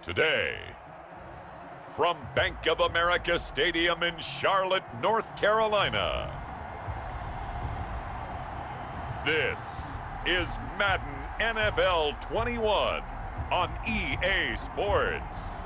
Today, from Bank of America Stadium in Charlotte, North Carolina, this is Madden NFL 21 on EA Sports.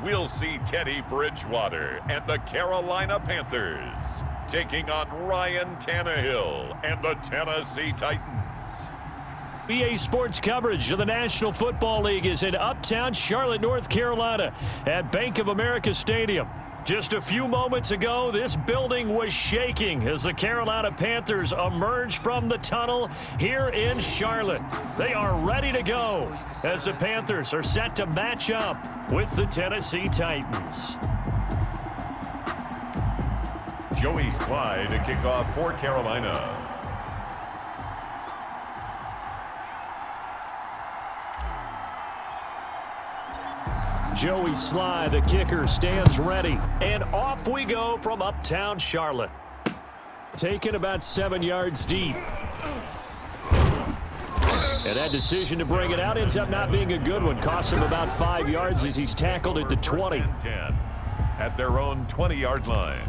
We'll see Teddy Bridgewater and the Carolina Panthers taking on Ryan Tannehill and the Tennessee Titans. EA Sports coverage of the National Football League is in uptown Charlotte, North Carolina at Bank of America Stadium. Just a few moments ago, this building was shaking as the Carolina Panthers emerged from the tunnel here in Charlotte. They are ready to go as the Panthers are set to match up with the Tennessee Titans. Joey Slye to kick off for Carolina. Joey Slye, the kicker, stands ready. And off we go from uptown Charlotte. Taken about 7 yards deep. And that decision to bring it out ends up not being a good one. Costs him about 5 yards as he's tackled at the 20. 10 at their own 20-yard line.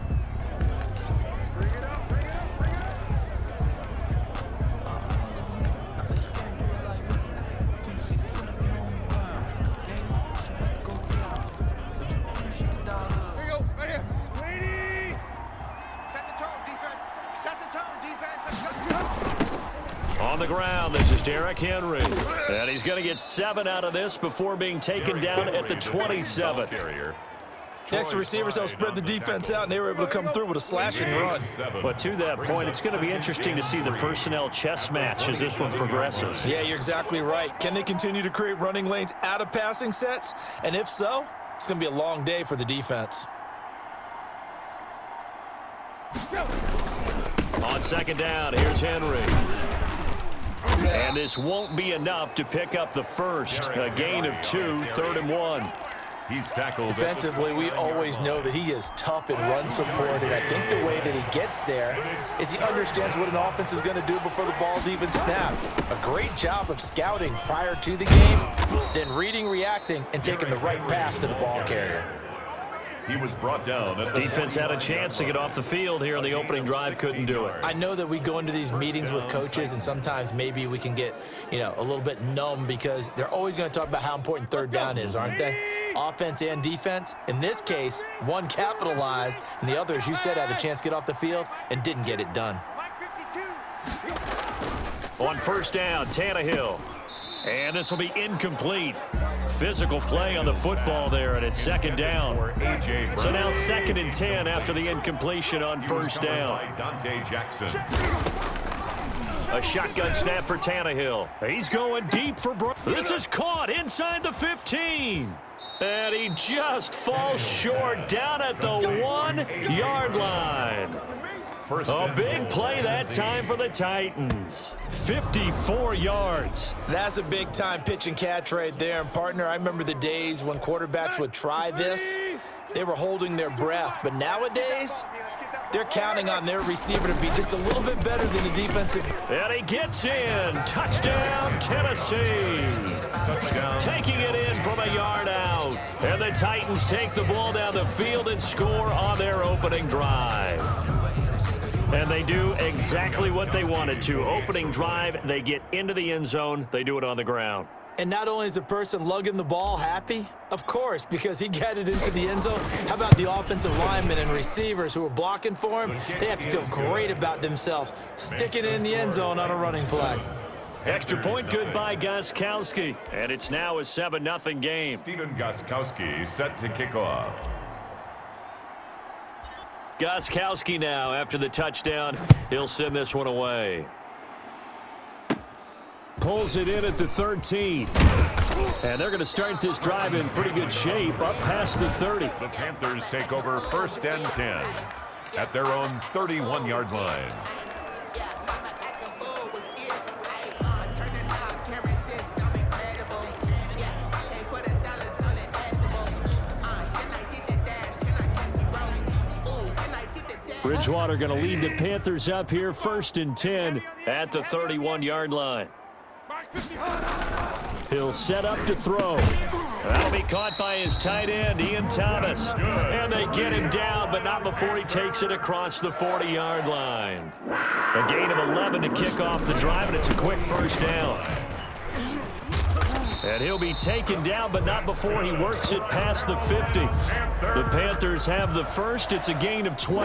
On the ground, this is Derrick Henry. And he's going to get 7 out of this before being taken down at the 27. Next, the receivers helped spread the defense out, and they were able to come through with a slashing run. But to that point, it's going to be interesting to see the personnel chess match as this one progresses. Yeah, you're exactly right. Can they continue to create running lanes out of passing sets? And if so, it's going to be a long day for the defense. On second down, here's Henry. And this won't be enough to pick up the first. A gain of 2, 3rd and 1. He's tackled. Defensively, we always know that he is tough in run support, and I think the way that he gets there is he understands what an offense is going to do before the ball's even snapped. A great job of scouting prior to the game, then reading, reacting, and taking the right path to the ball carrier. He was brought down at the defense had a chance to get off the field here on the opening drive, couldn't do it. I know that we go into these meetings with coaches, and sometimes maybe we can get, a little bit numb because they're always going to talk about how important third down is, aren't they? Offense and defense. In this case, one capitalized, and the other, as you said, had a chance to get off the field and didn't get it done. On first down, Tannehill. And this will be incomplete. Physical play on the football there, and it's second down. So now 2nd and 10 after the incompletion on first down. A shotgun snap for Tannehill. He's going deep for Brown. This is caught inside the 15. And he just falls short down at the 1-yard line. A big play that time for the Titans. 54 yards. That's a big-time pitch and catch right there. And, partner, I remember the days when quarterbacks would try this. They were holding their breath. But nowadays, they're counting on their receiver to be just a little bit better than the defensive. And he gets in. Touchdown, Tennessee. Touchdown. Taking it in from a yard out. And the Titans take the ball down the field and score on their opening drive. And they do exactly what they wanted to. Opening drive, they get into the end zone. They do it on the ground. And not only is the person lugging the ball happy, of course, because he got it into the end zone. How about the offensive linemen and receivers who are blocking for him? They have to feel great about themselves, sticking it in the end zone on a running play. Extra point good by Gostkowski. And it's now a 7-0 game. Stephen Gostkowski set to kick off. Gostkowski now, after the touchdown, he'll send this one away. Pulls it in at the 13. And they're going to start this drive in pretty good shape, up past the 30. The Panthers take over 1st and 10 at their own 31-yard line. Bridgewater going to lead the Panthers up here, 1st and 10 at the 31-yard line. He'll set up to throw. That'll be caught by his tight end, Ian Thomas. And they get him down, but not before he takes it across the 40-yard line. A gain of 11 to kick off the drive, and it's a quick 1st down. And he'll be taken down, but not before he works it past the 50. The Panthers have the 1st. It's a gain of 12.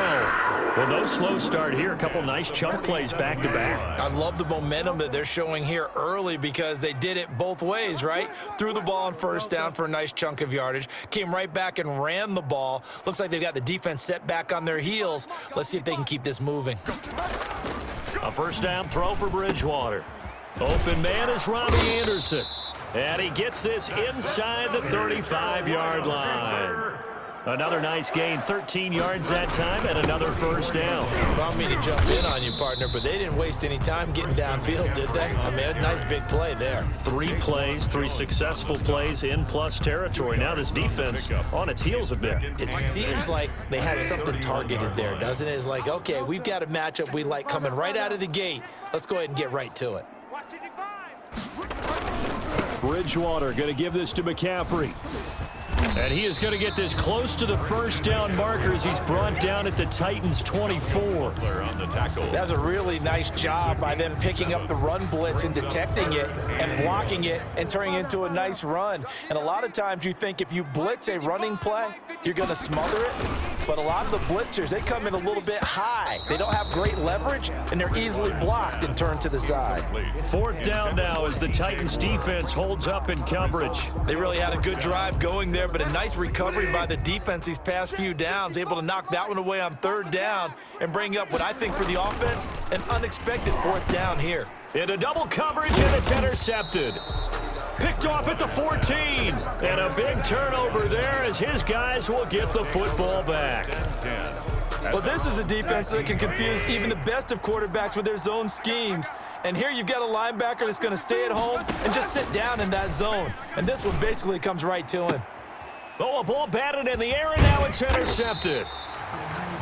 Well, no slow start here. A couple nice chunk plays back-to-back. I love the momentum that they're showing here early because they did it both ways, right? Threw the ball on 1st down for a nice chunk of yardage. Came right back and ran the ball. Looks like they've got the defense set back on their heels. Let's see if they can keep this moving. A 1st down throw for Bridgewater. Open man is Robbie Anderson. And he gets this inside the 35-yard line. Another nice gain, 13 yards that time, and another 1st down. Allow me to jump in on you, partner, but they didn't waste any time getting downfield, did they? I mean, a nice big play there. 3 plays, 3 successful plays in plus territory. Now this defense on its heels a bit. It seems like they had something targeted there, doesn't it? It's like, okay, we've got a matchup we like coming right out of the gate. Let's go ahead and get right to it. Bridgewater going to give this to McCaffrey. And he is going to get this close to the 1st down marker as he's brought down at the Titans' 24. That's a really nice job by them picking up the run blitz and detecting it and blocking it and turning it into a nice run. And a lot of times you think if you blitz a running play, you're going to smother it. But a lot of the blitzers, they come in a little bit high. They don't have great leverage, and they're easily blocked and turned to the side. 4th down now as the Titans' defense holds up in coverage. They really had a good drive going there, but a nice recovery by the defense these past few downs, able to knock that one away on 3rd down and bring up what I think for the offense, an unexpected 4th down here. Into double coverage, and it's intercepted. Picked off at the 14. And a big turnover there as his guys will get the football back. Well, this is a defense that can confuse even the best of quarterbacks with their zone schemes. And here you've got a linebacker that's going to stay at home and just sit down in that zone. And this one basically comes right to him. Oh, a ball batted in the air, and now it's intercepted.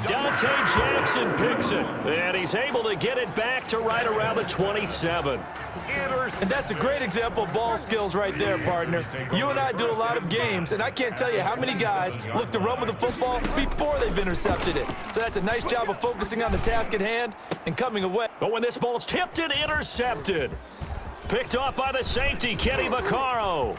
Dante Jackson picks it, and he's able to get it back to right around the 27. And that's a great example of ball skills right there, partner. You and I do a lot of games, and I can't tell you how many guys look to run with the football before they've intercepted it. So that's a nice job of focusing on the task at hand and coming away. But when this ball's tipped and intercepted, picked off by the safety, Kenny Vaccaro.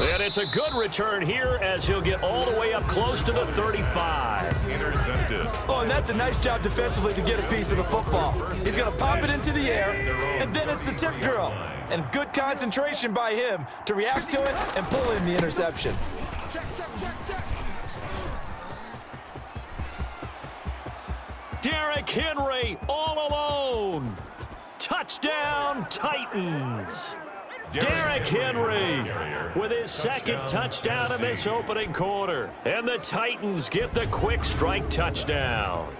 And it's a good return here as he'll get all the way up close to the 35. Intercepted. Oh, and that's a nice job defensively to get a piece of the football. He's going to pop it into the air, and then it's the tip drill. And good concentration by him to react to it and pull in the interception. Derrick Henry all alone. Touchdown, Titans. Derrick Henry with his 2nd touchdown in this opening quarter. And the Titans get the quick strike touchdown.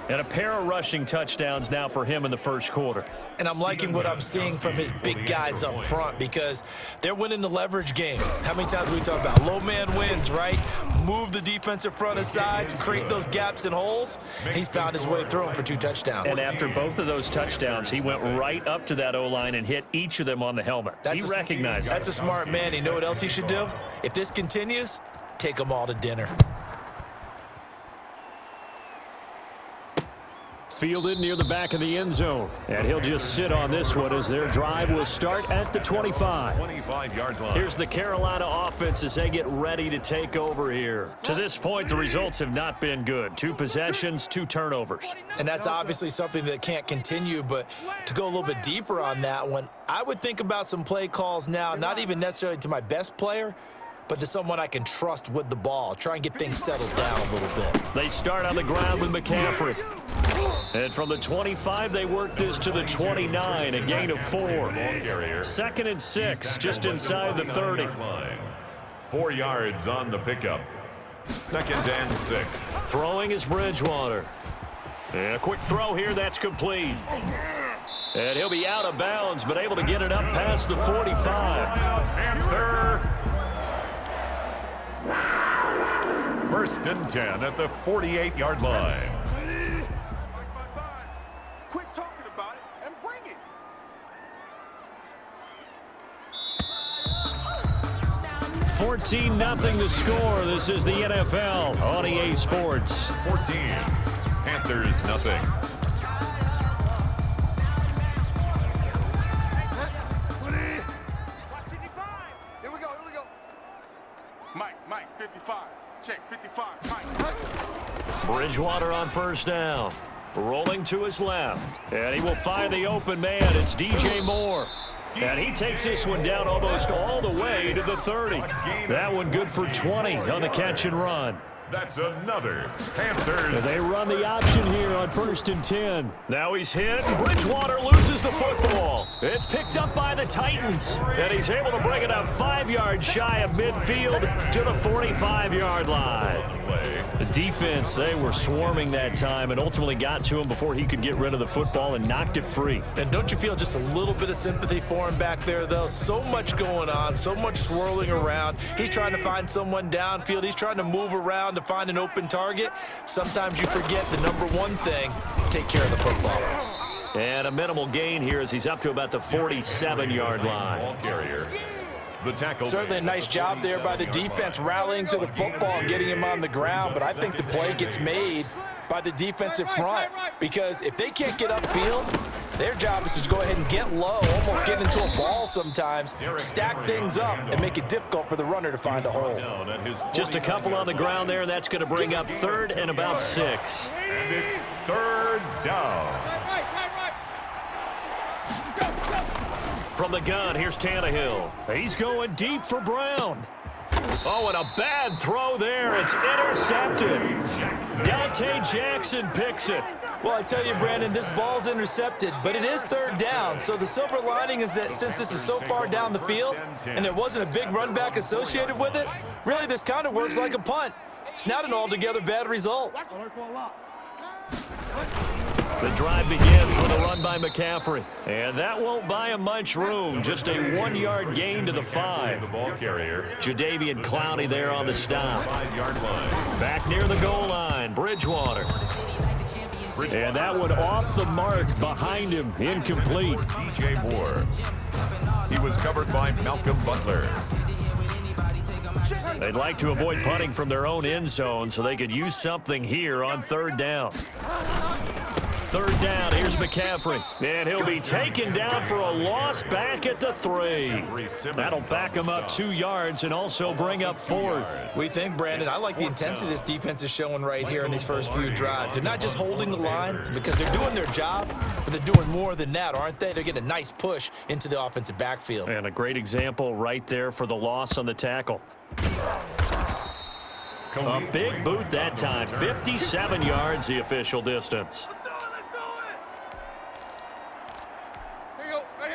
And a pair of rushing touchdowns now for him in the 1st quarter. And I'm liking what I'm seeing from his big guys up front because they're winning the leverage game. How many times we talk about low man wins, right? Move the defensive front aside, create those gaps and holes. He's found his way through them for 2 touchdowns. And after both of those touchdowns, he went right up to that O-line and hit each of them on the helmet. He recognized it. That's a smart man. You know what else he should do? If this continues, take them all to dinner. Fielded near the back of the end zone. And he'll just sit on this one as their drive will start at the 25. 25-yard line. Here's the Carolina offense as they get ready to take over here. To this point, the results have not been good. 2 possessions, 2 turnovers. And that's obviously something that can't continue, but to go a little bit deeper on that one, I would think about some play calls now, not even necessarily to my best player, but to someone I can trust with the ball. Try and get things settled down a little bit. They start on the ground with McCaffrey. And from the 25, they work this to the 29, a gain of 4. 2nd and 6, just inside the 30. 4 yards on the pickup. 2nd and 6. Throwing is Bridgewater. And a quick throw here, that's complete. And he'll be out of bounds, but able to get it up past the 45. Panther. 1st and 10 at the 48-yard line. 14-0 the score. This is the NFL on EA Sports. 14. Panthers, nothing. Here we go. Mike, 55. Check, 55. Mike. Bridgewater on first down. Rolling to his left. And he will find the open man. It's DJ Moore. And he takes this one down almost all the way to the 30. That one good for 20 on the catch and run. That's another Panthers. And they run the option here on 1st and 10. Now he's hit. Bridgewater loses the football. It's picked up by the Titans. And he's able to bring it up 5 yards shy of midfield to the 45-yard line. The defense, they were swarming that time and ultimately got to him before he could get rid of the football and knocked it free. And don't you feel just a little bit of sympathy for him back there, though? So much going on, so much swirling around. He's trying to find someone downfield. He's trying to move around to find an open target. Sometimes you forget the number one thing, take care of the football. And a minimal gain here as he's up to about the 47-yard line. Ball carrier. The tackle. Certainly a nice job there by the defense rallying to the football and getting him on the ground, but I think the play gets made by the defensive front because if they can't get upfield, their job is to go ahead and get low, almost get into a ball sometimes, stack things up, and make it difficult for the runner to find a hole. Just a couple on the ground there, and that's going to bring up 3rd and about 6. And it's 3rd down. From the gun, here's Tannehill. He's going deep for Brown. Oh, and a bad throw there. It's intercepted. Dante Jackson picks it. Well, I tell you, Brandon, this ball's intercepted, but it is 3rd down. So the silver lining is that since this is so far down the field and there wasn't a big run back associated with it, really this kind of works like a punt. It's not an altogether bad result. The drive begins with a run by McCaffrey. And that won't buy him much room. Just a 1-yard gain to the 5. The ball carrier. Jadeveon Clowney there on the stop. 5-yard line. Back near the goal line, Bridgewater. And that one off the mark behind him, incomplete. DJ Moore. He was covered by Malcolm Butler. They'd like to avoid punting from their own end zone so they could use something here on 3rd down. 3rd down, here's McCaffrey. And he'll be taken down for a loss back at the 3. That'll back him up 2 yards and also bring up 4th. We think, Brandon, I like the intensity this defense is showing right here in these first few drives. They're not just holding the line because they're doing their job, but they're doing more than that, aren't they? They're getting a nice push into the offensive backfield. And a great example right there for the loss on the tackle. A big boot that time. 57 yards the official distance.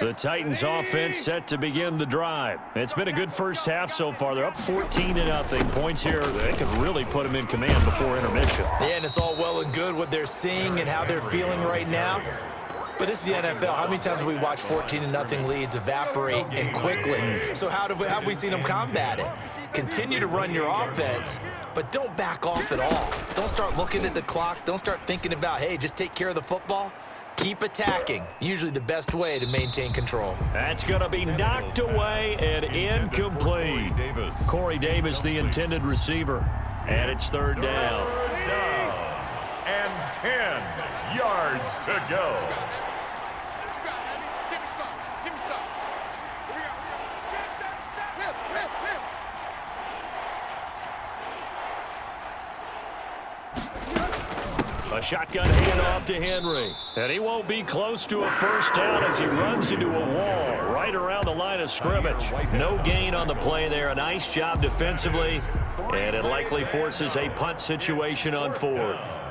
The Titans offense set to begin the drive. It's been a good first half so far. They're up 14-0. Points here, they could really put them in command before intermission. Yeah, and it's all well and good what they're seeing and how they're feeling right now. But this is the NFL. How many times have we watched 14-0 leads evaporate and quickly? So how have we seen them combat it? Continue to run your offense, but don't back off at all. Don't start looking at the clock. Don't start thinking about, hey, just take care of the football. Keep attacking. Usually the best way to maintain control. That's going to be knocked away and incomplete. Corey Davis, the intended receiver. And it's 3rd down. And 10 yards to go. Give me some. A shotgun handoff to Henry. And he won't be close to a 1st down as he runs into a wall right around the line of scrimmage. No gain on the play there. A nice job defensively. And it likely forces a punt situation on 4th.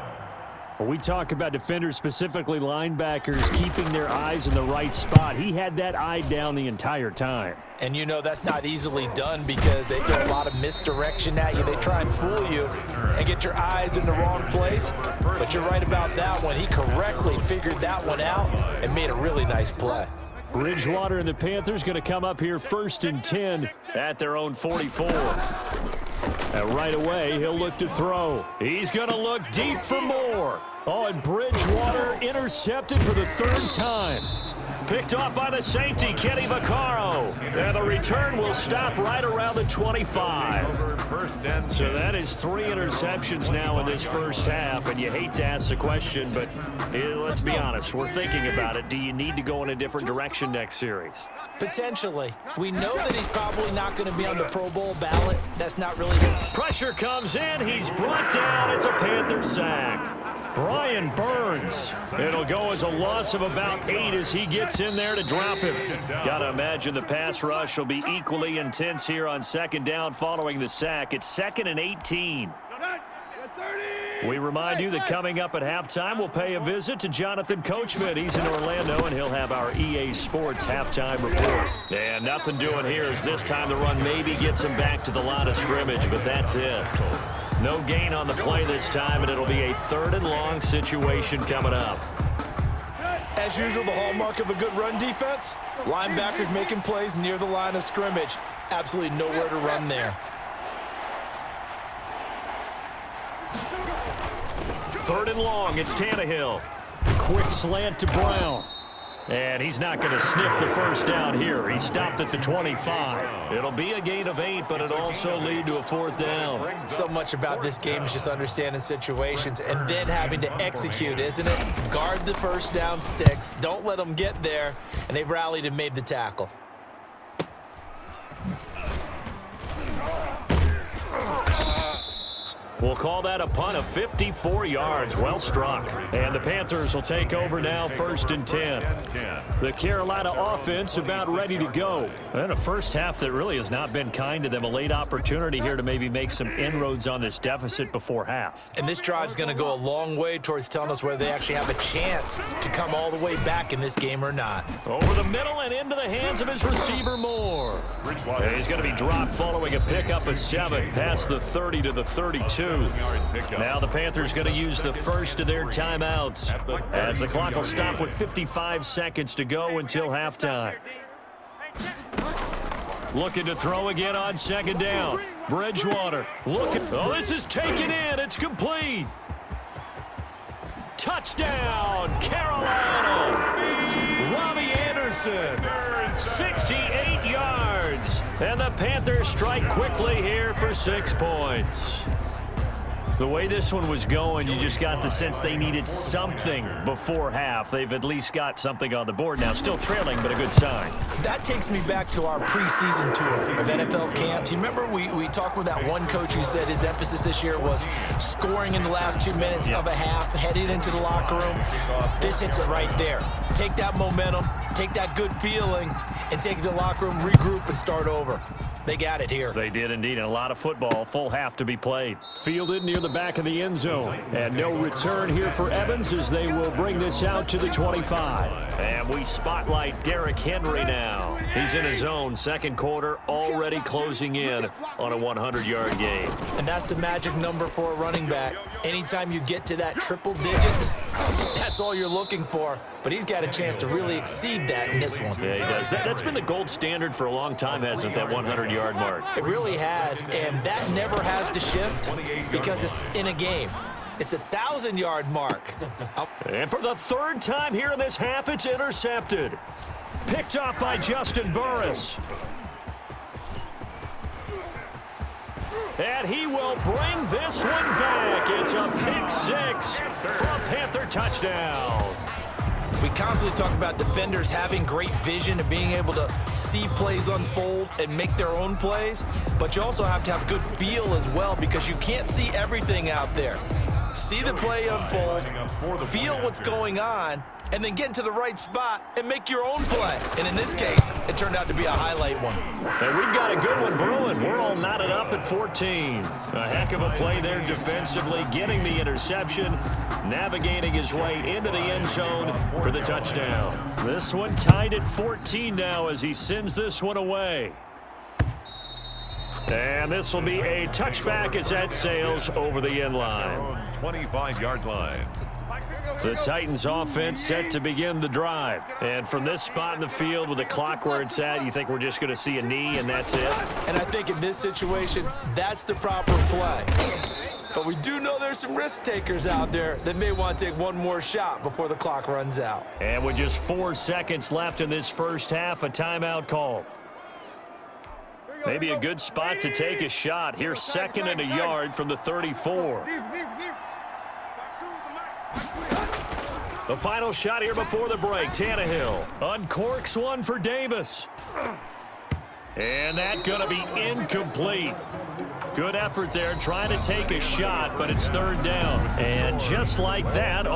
When we talk about defenders, specifically linebackers, keeping their eyes in the right spot, he had that eye down the entire time. And you know that's not easily done because they throw a lot of misdirection at you. They try and fool you and get your eyes in the wrong place. But you're right about that one. He correctly figured that one out and made a really nice play. Bridgewater and the Panthers going to come up here 1st and 10 at their own 44. And right away, he'll look to throw. He's going to look deep for more. Oh, and Bridgewater intercepted for the 3rd time. picked off by the safety, Kenny Vaccaro. And the return will stop right around the 25. So that is 3 interceptions now in this first half, and you hate to ask the question, but let's be honest, we're thinking about it. Do you need to go in a different direction next series? Potentially. We know that he's probably not going to be on the Pro Bowl ballot. That's not really his. Pressure comes in. He's brought down. It's a Panther sack. Brian Burns. It'll go as a loss of about 8 as he gets in there to drop him. Got to imagine the pass rush will be equally intense here on second down following the sack. It's 2nd and 18. We remind you that coming up at halftime, we'll pay a visit to Jonathan Coachman. He's in Orlando, and he'll have our EA Sports halftime report. And nothing doing here as this time the run maybe gets him back to the line of scrimmage, but that's it. No gain on the play this time, and it'll be a 3rd and long situation coming up. As usual, the hallmark of a good run defense, linebackers making plays near the line of scrimmage. Absolutely nowhere to run there. 3rd and long, it's Tannehill. Quick slant to Brown. And he's not going to sniff the first down here. He stopped at the 25. It'll be a gain of 8, but it'll also lead to a 4th down. So much about this game is just understanding situations and then having to execute, isn't it? Guard the first down sticks. Don't let them get there. And they rallied and made the tackle. We'll call that a punt of 54 yards. Well struck. And the Panthers will take over now, 1st and 10. The Carolina offense about ready to go. And a first half that really has not been kind to them. A late opportunity here to maybe make some inroads on this deficit before half. And this drive's going to go a long way towards telling us whether they actually have a chance to come all the way back in this game or not. Over the middle and into the hands of his receiver, Moore. And he's going to be dropped following a pickup of 7 past the 30 to the 32. Now the Panthers going to use the first of their timeouts as the clock will stop with 55 seconds to go until halftime. Looking to throw again on 2nd down. Bridgewater looking. Oh, this is taken in. It's complete. Touchdown, Carolina. Robbie Anderson, 68 yards. And the Panthers strike quickly here for 6 points. The way this one was going, you just got the sense they needed something before half. They've at least got something on the board now. Still trailing, but a good sign. That takes me back to our preseason tour of NFL camps. You remember we talked with that one coach who said his emphasis this year was scoring in the last 2 minutes of a half, heading into the locker room. This hits it right there. Take that momentum, take that good feeling, and take it to the locker room, regroup, and start over. They got it here. They did indeed, and a lot of football, full half to be played. Fielded near the back of the end zone, and no return here for Evans as they will bring this out to the 25. And we spotlight Derrick Henry now. He's in his own 2nd quarter, already closing in on a 100-yard game. And that's the magic number for a running back. Anytime you get to that triple digits, that's all you're looking for. But he's got a chance to really exceed that in this one. Yeah, he does. That's been the gold standard for a long time, hasn't it, that 100-yard mark? It really has, and that never has to shift because it's in a game. It's a 1,000-yard mark. And for the 3rd time here in this half, it's intercepted. Picked off by Justin Burris. And he will bring this one back. It's a pick 6 for a Panther touchdown. We constantly talk about defenders having great vision and being able to see plays unfold and make their own plays, but you also have to have good feel as well because you can't see everything out there. See the play unfold, feel what's going on, and then get into the right spot and make your own play. And in this case, it turned out to be a highlight one. And we've got a good one brewing. We're all knotted up at 14. A heck of a play there defensively, getting the interception, navigating his way into the end zone for the touchdown. This one tied at 14 now as he sends this one away. And this will be a touchback as that sails over the end line. 25-yard line. The Titans offense set to begin the drive. And from this spot in the field with the clock where it's at, you think we're just going to see a knee and that's it? And I think in this situation, that's the proper play. But we do know there's some risk takers out there that may want to take one more shot before the clock runs out. And with just 4 seconds left in this first half, a timeout call. Maybe a good spot to take a shot. Here's 2nd and a yard from the 34. The final shot here before the break. Tannehill uncorks one for Davis. And that's going to be incomplete. Good effort there trying to take a shot, but it's 3rd down. And just like that...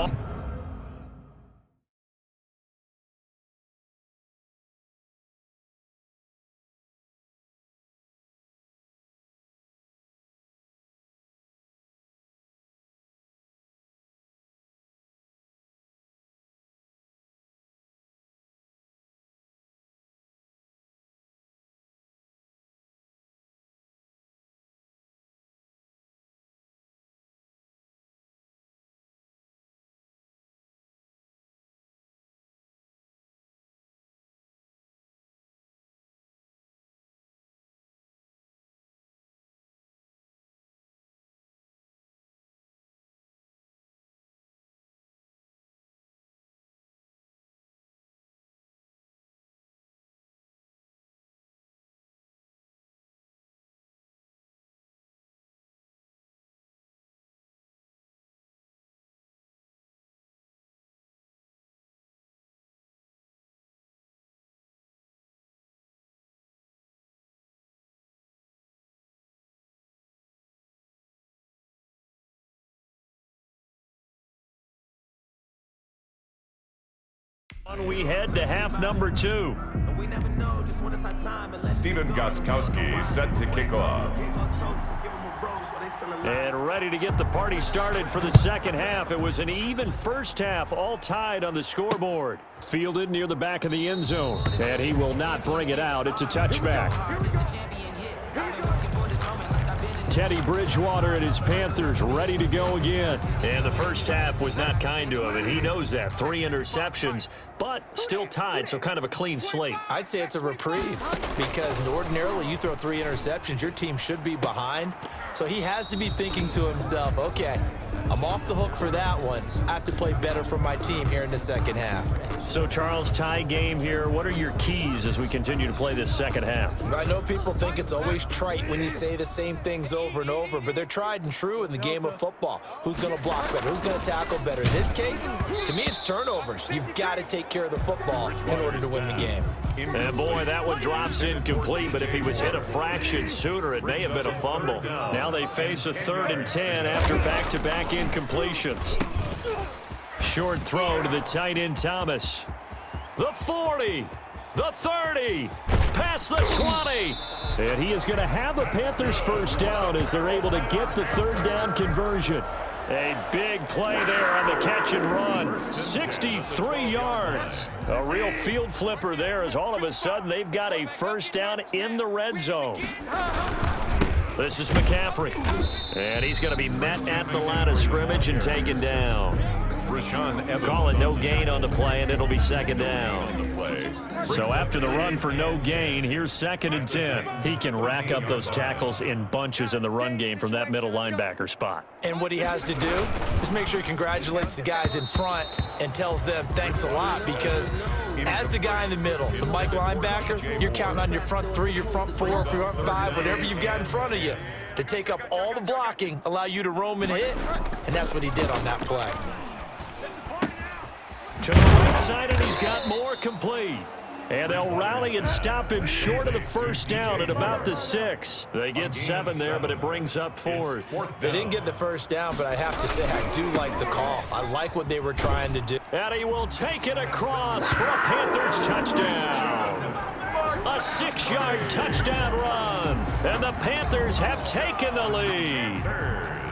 We head to half number 2. Steven Gostkowski set to kick off. And ready to get the party started for the second half. It was an even first half, all tied on the scoreboard. Fielded near the back of the end zone. And he will not bring it out. It's a touchback. Teddy Bridgewater and his Panthers ready to go again. And the first half was not kind to him, and he knows that. 3 interceptions, but still tied, so kind of a clean slate. I'd say it's a reprieve because ordinarily you throw 3 interceptions, your team should be behind. So he has to be thinking to himself, okay, I'm off the hook for that one. I have to play better for my team here in the second half. So, Charles, tie game here. What are your keys as we continue to play this second half? I know people think it's always trite when you say the same things over and over, but they're tried and true in the game of football. Who's going to block better? Who's going to tackle better? In this case, to me, it's turnovers. You've got to take care of the football in order to win the game. And boy, that one drops incomplete, but if he was hit a fraction sooner, it may have been a fumble. Now they face a 3rd and 10 after back-to-back incompletions. Short throw to the tight end Thomas. The 40, the 30, past the 20. And he is going to have a Panthers first down as they're able to get the 3rd down conversion. A big play there on the catch and run. 63 yards. A real field flipper there as all of a sudden they've got a first down in the red zone. This is McCaffrey. And he's going to be met at the line of scrimmage and taken down. Call it no gain on the play, and it'll be 2nd down. So after the run for no gain, here's 2nd and 10. He can rack up those tackles in bunches in the run game from that middle linebacker spot. And what he has to do is make sure he congratulates the guys in front and tells them thanks a lot, because as the guy in the middle, the Mike linebacker, you're counting on your front 3, your front 4, your front 5, whatever you've got in front of you to take up all the blocking, allow you to roam and hit, and that's what he did on that play. To the right side, and he's got more complete. And they'll rally and stop him short of the first down at about the 6. They get 7 there, but it brings up 4th. They didn't get the first down, but I have to say I do like the call. I like what they were trying to do. And he will take it across for a Panthers touchdown. A 6-yard touchdown run. And the Panthers have taken the lead.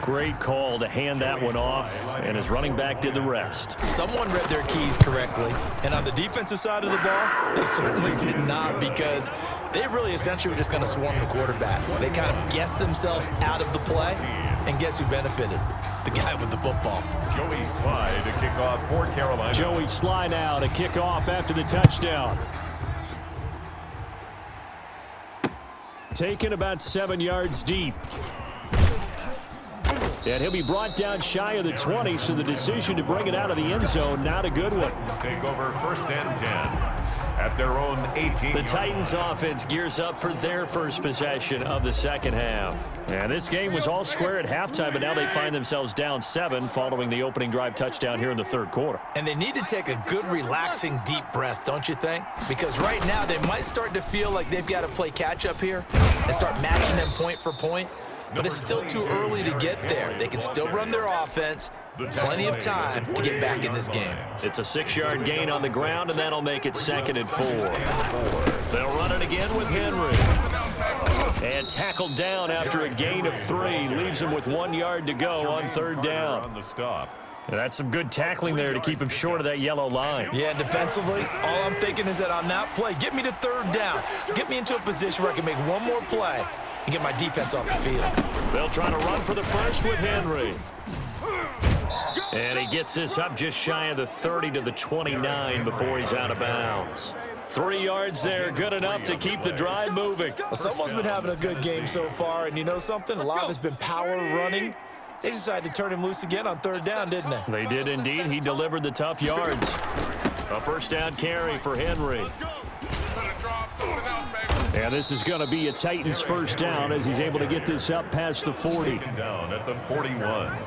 Great call to hand that one off, and his running back did the rest. Someone read their keys correctly, and on the defensive side of the ball, they certainly did not, because they really essentially were just going to swarm the quarterback. They kind of guessed themselves out of the play, and guess who benefited? The guy with the football. Joey Sly to kick off for Carolina. Joey Sly now to kick off after the touchdown. Taken about 7 yards deep. And he'll be brought down shy of the 20, so the decision to bring it out of the end zone, not a good one. Take over 1st and 10 at their own 18. The Titans offense gears up for their first possession of the second half. And this game was all square at halftime, but now they find themselves down 7 following the opening drive touchdown here in the third quarter. And they need to take a good, relaxing, deep breath, don't you think? Because right now they might start to feel like they've got to play catch-up here and start matching them point for point. But it's still too early to get there. They can still run their offense. Plenty of time to get back in this game. It's a 6-yard gain on the ground, and that'll make it 2nd and 4. They'll run it again with Henry. And tackled down after a gain of 3. Leaves him with 1 yard to go on 3rd down. And that's some good tackling there to keep him short of that yellow line. Yeah, defensively, all I'm thinking is that on that play, get me to 3rd down. Get me into a position where I can make one more play and get my defense off the field. They'll try to run for the first with Henry. And he gets this up just shy of the 30 to the 29 before he's out of bounds. 3 yards there, good enough to keep the drive moving. Well, someone's been having a good game so far, and you know something? A lot of it's been power running. They decided to turn him loose again on 3rd down, didn't they? They did indeed. He delivered the tough yards. A 1st down carry for Henry. And this is going to be a Titans 1st down as he's able to get this up past the 40. Down at the 41.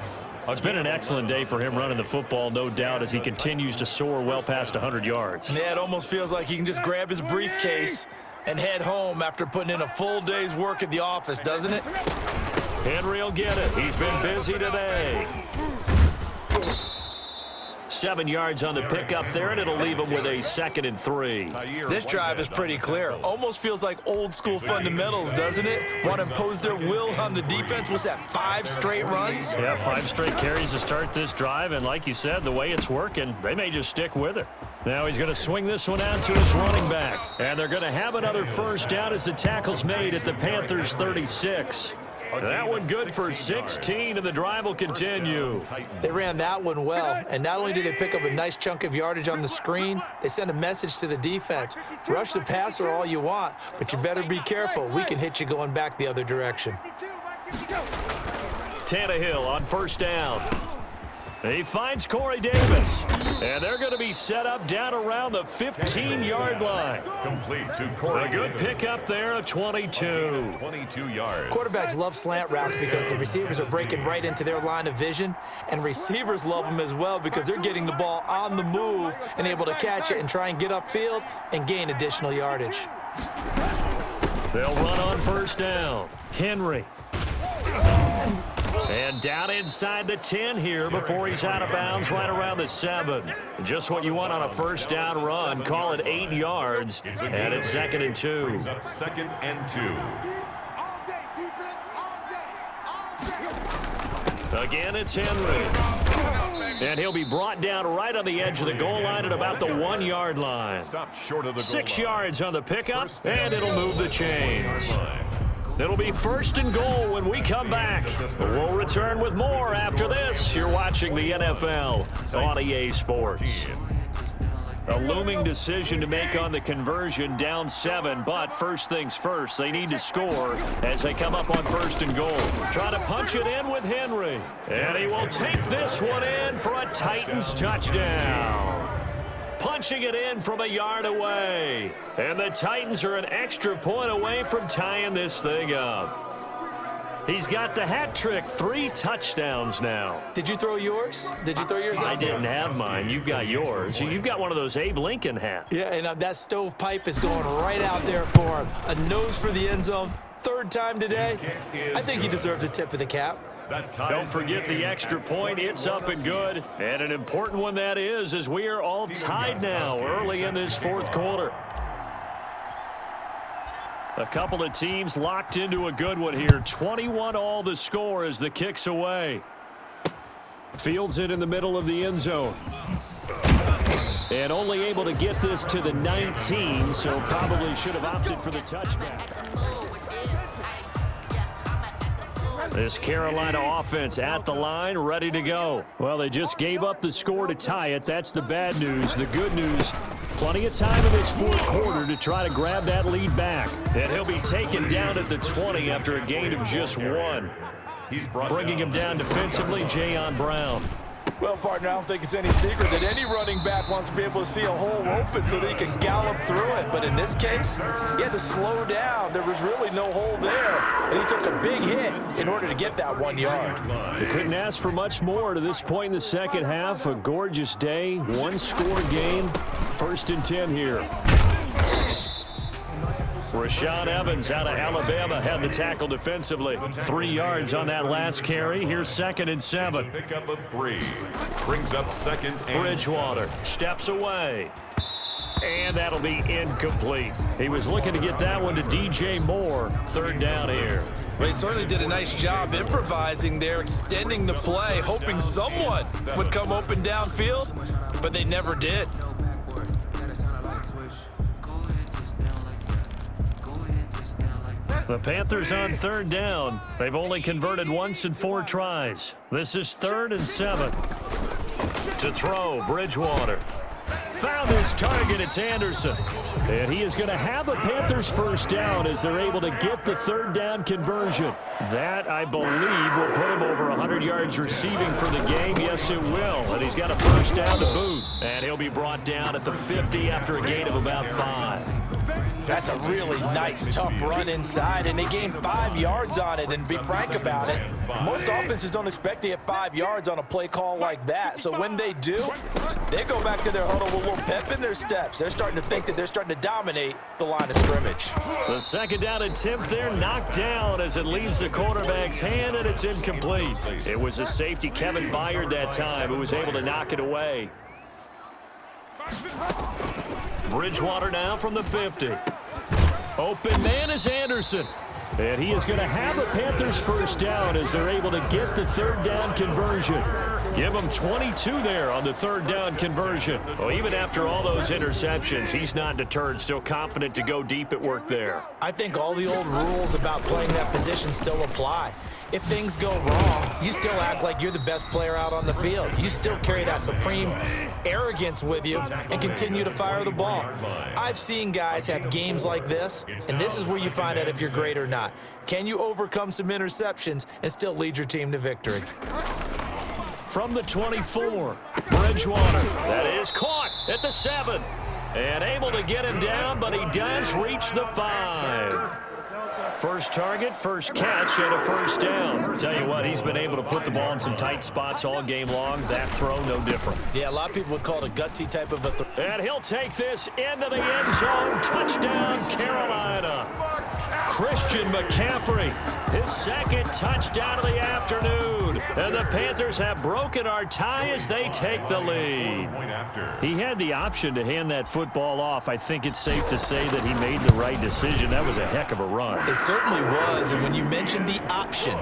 It's been an excellent day for him running the football, no doubt, as he continues to soar well past 100 yards. Yeah, it almost feels like he can just grab his briefcase and head home after putting in a full day's work at the office, doesn't it? Henry will get it. He's been busy today. 7 yards on the pickup there, and it'll leave him with a 2nd and 3. This drive is pretty clear. Almost feels like old school fundamentals, doesn't it? Want to impose their will on the defense. What's that, 5 straight runs? Yeah, 5 straight carries to start this drive, and like you said, the way it's working, they may just stick with it. Now he's going to swing this one out to his running back. And they're going to have another 1st down as the tackle's made at the Panthers' 36. That one good for 16, and the drive will continue. They ran that one well, and not only did they pick up a nice chunk of yardage on the screen, they sent a message to the defense. Rush the passer all you want, but you better be careful. We can hit you going back the other direction. Tannehill on 1st down. He finds Corey Davis, and they're going to be set up down around the 15-yard line. Complete to Corey. A good pickup there of 22. 22 yards. Quarterbacks love slant routes because the receivers are breaking right into their line of vision, and receivers love them as well because they're getting the ball on the move and able to catch it and try and get upfield and gain additional yardage. They'll run on 1st down. Henry. And down inside the 10 here before he's out of bounds right around the 7. Just what you want on a 1st down run. Call it 8 yards, and it's 2nd and 2. Up 2nd and 2. Again, it's Henry. And he'll be brought down right on the edge of the goal line at about the 1 yard line. Stopped short of the 6 yards on the pickup, and it'll move the chains. It'll be 1st and goal when we come back. We'll return with more after this. You're watching the NFL on EA Sports. A looming decision to make on the conversion, down 7, but first things first, they need to score as they come up on 1st and goal. Try to punch it in with Henry, and he will take this one in for a Titans touchdown. Punching it in from a yard away. And the Titans are an extra point away from tying this thing up. He's got the hat trick, 3 touchdowns now. Did you throw yours? Did you throw yours out? I didn't have mine. You've got yours. You've got one of those Abe Lincoln hats. Yeah, and that stovepipe is going right out there for him. A nose for the end zone. 3rd time today. I think he deserves a tip of the cap. Don't forget the extra point. It's up and good. And an important one that is, as we are all tied now early in this 4th quarter. A couple of teams locked into a good one here. 21-all the score as the kick's away. Fields it in the middle of the end zone. And only able to get this to the 19, so probably should have opted for the touchback. This Carolina offense at the line, ready to go. Well, they just gave up the score to tie it. That's the bad news. The good news, plenty of time in this 4th quarter to try to grab that lead back. And he'll be taken down at the 20 after a gain of just 1. Bringing him down defensively, Jayon Brown. Well, partner, I don't think it's any secret that any running back wants to be able to see a hole open so that he can gallop through it. But in this case, he had to slow down. There was really no hole there, and he took a big hit in order to get that 1 yard. They couldn't ask for much more to this point in the second half. A gorgeous day, one-score game. 1st and 10 here. Rashaan Evans out of Alabama had the tackle defensively. 3 yards on that last carry. Here's 2nd and 7. Pickup of 3. Brings up 2nd and Bridgewater steps away. And that'll be incomplete. He was looking to get that one to DJ Moore. 3rd down here. Well, he certainly did a nice job improvising there, extending the play, hoping someone would come open downfield, but they never did. The Panthers on 3rd down. They've only converted once in 4 tries. This is 3rd and 7. To throw, Bridgewater. Found his target, it's Anderson. And he is going to have a Panthers 1st down as they're able to get the 3rd down conversion. That, I believe, will put him over 100 yards receiving for the game. Yes, it will. And he's got a 1st down to boot. And he'll be brought down at the 50 after a gain of about 5. That's a really nice, tough run inside, and they gained 5 yards on it. And to be frank about it, most offenses don't expect to get 5 yards on a play call like that. So when they do, they go back to their huddle with a little pep in their steps. They're starting to think that they're starting to dominate the line of scrimmage. The 2nd down attempt there knocked down as it leaves the quarterback's hand, and it's incomplete. It was a safety, Kevin Byard, that time, who was able to knock it away. Bridgewater now from the 50. Open man is Anderson. And he is going to have a Panthers 1st down as they're able to get the 3rd down conversion. Give him 22 there on the 3rd down conversion. Well, even after all those interceptions, he's not deterred, still confident to go deep at work there. I think all the old rules about playing that position still apply. If things go wrong, you still act like you're the best player out on the field. You still carry that supreme arrogance with you and continue to fire the ball. I've seen guys have games like this, and this is where you find out if you're great or not. Can you overcome some interceptions and still lead your team to victory? From the 24, Bridgewater. That is caught at the 7. And able to get him down, but he does reach the 5. First target, first catch, and a 1st down. Tell you what, he's been able to put the ball in some tight spots all game long. That throw, no different. Yeah, a lot of people would call it a gutsy type of a throw. And he'll take this into the end zone. Touchdown, Carolina. Christian McCaffrey, his 2nd touchdown of the afternoon. And the Panthers have broken our tie as they take the lead. He had the option to hand that football off. I think it's safe to say that he made the right decision. That was a heck of a run. It certainly was, and when you mentioned the option,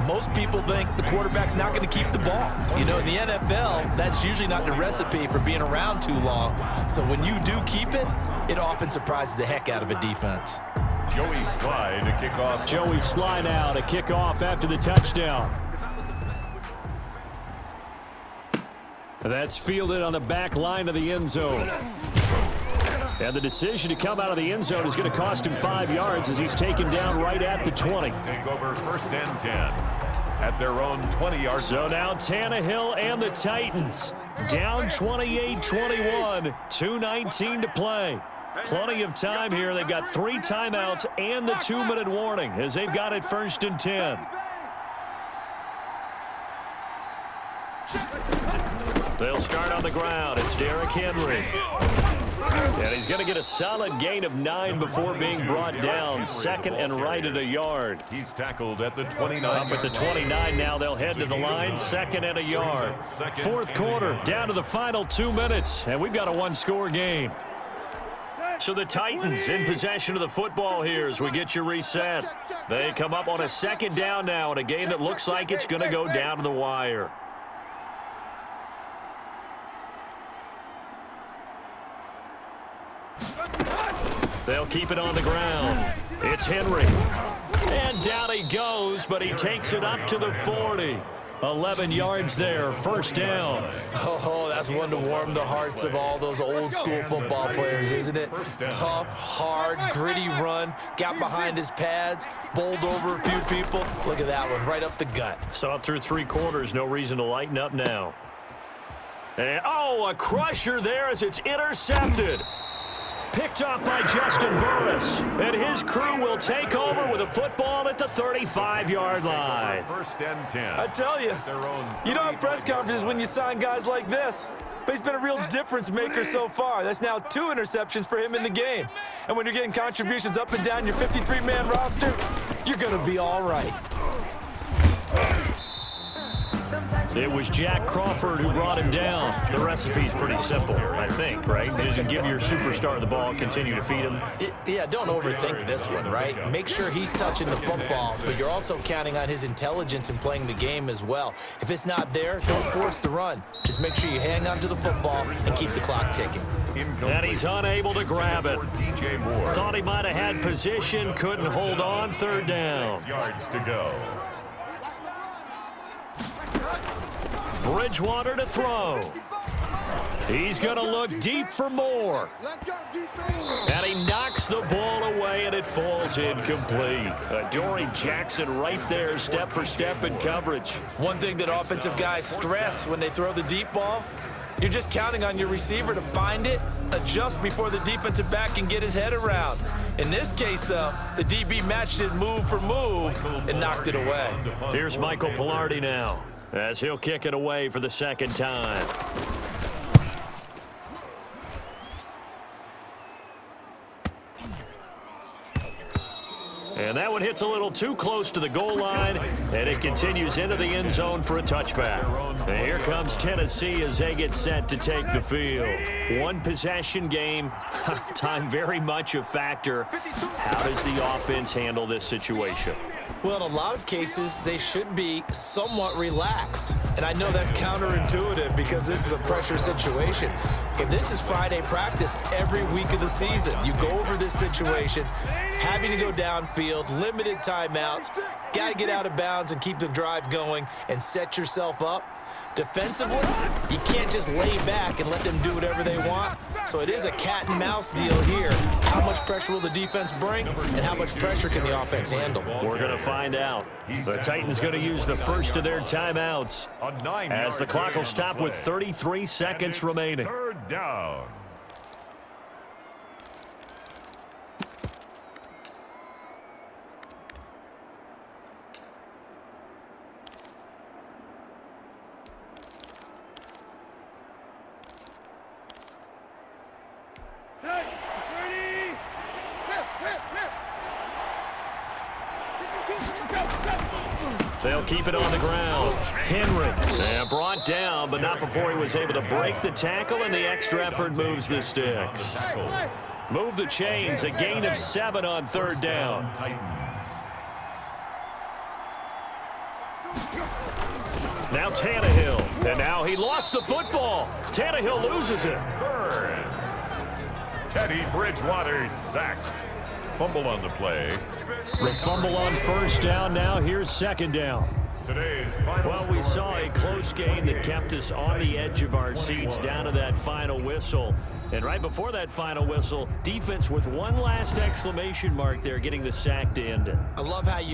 most people think the quarterback's not going to keep the ball. You know, in the NFL, that's usually not the recipe for being around too long. So when you do keep it, it often surprises the heck out of a defense. Joey Sly to kick off. Joey Sly now to kick off after the touchdown. That's fielded on the back line of the end zone. And the decision to come out of the end zone is going to cost him 5 yards as he's taken down right at the 20. Take over 1st and 10 at their own 20-yard. So now Tannehill and the Titans down 28-21, 2:19 to play. Plenty of time here. They've got 3 timeouts and the 2-minute warning as they've got it 1st and 10. They'll start on the ground. It's Derrick Henry. And he's going to get a solid gain of 9 before being brought down. 2nd and right at a yard. He's tackled at the 29. Up at the 29 now. They'll head to the line. 2nd and a yard. 4th quarter, down to the final 2 minutes. And we've got a 1-score game. So the Titans in possession of the football here as we get you reset. They come up on a 2nd down now in a game that looks like it's going to go down to the wire. They'll keep it on the ground. It's Henry. And down he goes, but he takes it up to the 40. 11 yards there, first down. Oh, that's one to warm the hearts of all those old school football players, isn't it? Tough, hard, gritty run, got behind his pads, bowled over a few people. Look at that one, right up the gut. Saw it through 3 quarters, no reason to lighten up now. And, oh, a crusher there as it's intercepted. Picked up by Justin Burris, and his crew will take over with a football at the 35-yard line. First and 10. I tell you, you don't have press conferences when you sign guys like this, but he's been a real difference maker so far. That's now 2 interceptions for him in the game. And when you're getting contributions up and down your 53-man roster, you're going to be all right. It was Jack Crawford who brought him down. The recipe's pretty simple, I think, right? Just give your superstar the ball, continue to feed him. Yeah, don't overthink this one, right? Make sure he's touching the football, but you're also counting on his intelligence in playing the game as well. If it's not there, don't force the run. Just make sure you hang on to the football and keep the clock ticking. And he's unable to grab it. Thought he might have had position, couldn't hold on, third down. 6 yards to go. Bridgewater to throw. He's going to look deep for more. And he knocks the ball away, and it falls incomplete. Dory Jackson right there, step for step in coverage. One thing that offensive guys stress when they throw the deep ball, you're just counting on your receiver to find it, adjust before the defensive back can get his head around. In this case, though, the DB matched it move for move and knocked it away. Here's Michael Pilardi now, as he'll kick it away for the second time. And that one hits a little too close to the goal line, and it continues into the end zone for a touchback. And here comes Tennessee as they get set to take the field. One possession game, time very much a factor. How does the offense handle this situation? Well, in a lot of cases, they should be somewhat relaxed. And I know that's counterintuitive because this is a pressure situation. But this is Friday practice every week of the season. You go over this situation, having to go downfield, limited timeouts, got to get out of bounds and keep the drive going and set yourself up. Defensively, you can't just lay back and let them do whatever they want. So it is a cat and mouse deal here. How much pressure will the defense bring, and how much pressure can the offense handle? We're going to find out. The Titans going to use the first of their timeouts as the clock will stop with 33 seconds remaining. Third down. They'll keep it on the ground. Henry brought down, but not before he was able to break the tackle, and the extra effort moves the sticks. Move the chains, a gain of 7 on third down. Now Tannehill, and now he lost the football. Tannehill loses it. Teddy Bridgewater sacked. Fumble on the play. The fumble on first down. Now here's second down. Well, we saw a close game that kept us on the edge of our seats down to that final whistle. And right before that final whistle, defense with one last exclamation mark there, getting the sack to end it. I love how you